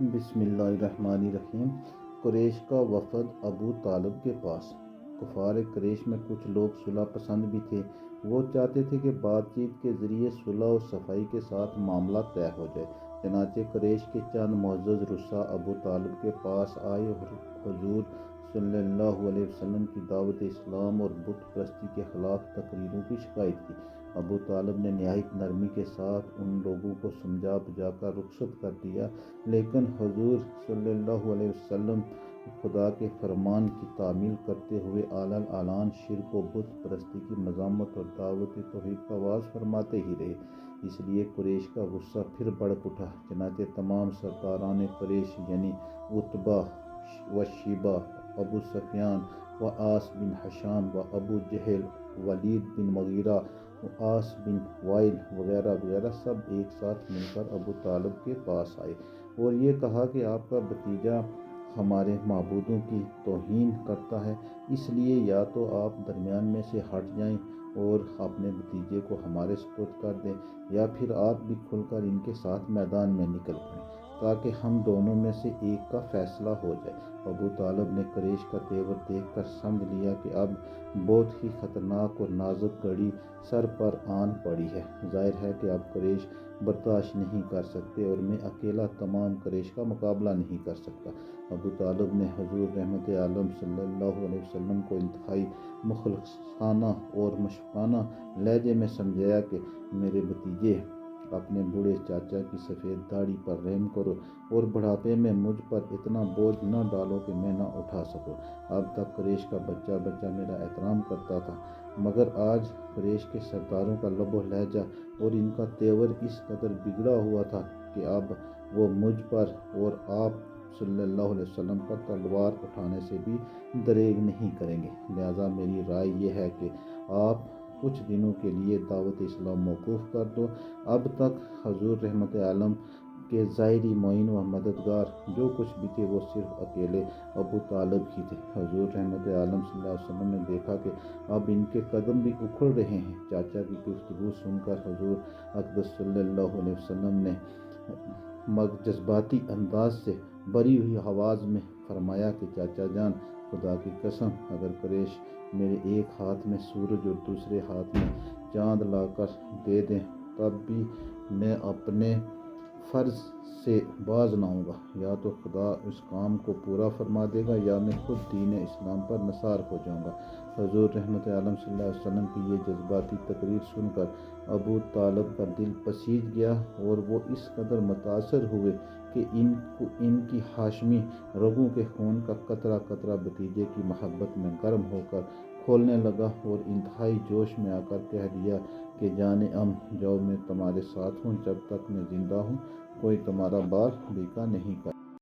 بسم اللہ الرحمن الرحیم۔ قریش کا وفد ابو طالب کے پاس۔ کفار قریش میں کچھ لوگ صلح پسند بھی تھے۔ وہ چاہتے تھے کہ بات چیت کے ذریعے صلح و صفائی کے ساتھ معاملہ طے ہو جائے۔ چنانچہ قریش کے چند معزز رؤسا ابو طالب کے پاس آئے اور حضور صلی اللہ علیہ وسلم کی دعوت اسلام اور بت پرستی کے خلاف تقریروں کی شکایت کی۔ ابو طالب نے نہایت نرمی کے ساتھ ان لوگوں کو سمجھا بجھا کر رخصت کر دیا، لیکن حضور صلی اللہ علیہ وسلم خدا کے فرمان کی تعمیل کرتے ہوئے اعلن اعلان شرک و بت پرستی کی مذمت اور دعوت توحید کا آغاز فرماتے ہی رہے۔ اس لیے قریش کا غصہ پھر بھڑک اٹھا۔ چنانچہ تمام سرداران قریش یعنی عتبہ و شیبہ، ابو سفیان و عاص بن ہشام و ابو جہل، ولید بن مغیرہ، عاص بن وائل وغیرہ وغیرہ سب ایک ساتھ مل کر ابو طالب کے پاس آئے اور یہ کہا کہ آپ کا بھتیجا ہمارے معبودوں کی توہین کرتا ہے، اس لیے یا تو آپ درمیان میں سے ہٹ جائیں اور اپنے بھتیجے کو ہمارے سپرد کر دیں، یا پھر آپ بھی کھل کر ان کے ساتھ میدان میں نکل پڑیں تاکہ ہم دونوں میں سے ایک کا فیصلہ ہو جائے۔ ابو طالب نے قریش کا تیور دیکھ کر سمجھ لیا کہ اب بہت ہی خطرناک اور نازک گھڑی سر پر آن پڑی ہے۔ ظاہر ہے کہ اب قریش برداشت نہیں کر سکتے اور میں اکیلا تمام قریش کا مقابلہ نہیں کر سکتا۔ ابو طالب نے حضور رحمت عالم صلی اللہ علیہ وسلم کو انتہائی مخلصانہ اور مشفقانہ لہجے میں سمجھایا کہ میرے بھتیجے، اپنے بوڑھے چاچا کی سفید داڑھی پر رحم کرو اور بڑھاپے میں مجھ پر اتنا بوجھ نہ ڈالو کہ میں نہ اٹھا سکوں۔ اب تک قریش کا بچہ بچہ میرا احترام کرتا تھا، مگر آج قریش کے سرداروں کا لب و لہجہ اور ان کا تیور اس قدر بگڑا ہوا تھا کہ اب وہ مجھ پر اور آپ صلی اللہ علیہ وسلم پر تلوار اٹھانے سے بھی دریغ نہیں کریں گے۔ لہٰذا میری رائے یہ ہے کہ آپ کچھ دنوں کے لیے دعوت اسلام موقوف کر دو۔ اب تک حضور رحمت عالم کے ظاہری معین و مددگار جو کچھ بھی تھے وہ صرف اکیلے ابو طالب ہی تھے۔ حضور رحمت عالم صلی اللہ علیہ وسلم نے دیکھا کہ اب ان کے قدم بھی اکھڑ رہے ہیں۔ چاچا کی گفتگو سن کر حضور اقدس صلی اللہ علیہ وسلم نے جذباتی انداز سے بھری ہوئی آواز میں فرمایا کہ چاچا جان، خدا کی قسم، اگر قریش میرے ایک ہاتھ میں سورج اور دوسرے ہاتھ میں چاند لا کر دے دیں تب بھی میں اپنے فرض سے باز نہ آؤں گا۔ یا تو خدا اس کام کو پورا فرما دے گا یا میں خود دین اسلام پر نثار ہو جاؤں گا۔ حضور رحمت عالم صلی اللہ علیہ وسلم کی یہ جذباتی تقریر سن کر ابو طالب کا دل پسیج گیا اور وہ اس قدر متاثر ہوئے کہ ان کی ہاشمی رگوں کے خون کا قطرہ قطرہ بھتیجے کی محبت میں گرم ہو کر کھولنے لگا اور انتہائی جوش میں آ کر کہہ دیا کہ جان ام جاؤ، میں تمہارے ساتھ ہوں، جب تک میں زندہ ہوں کوئی تمہارا بال بیکا نہیں کر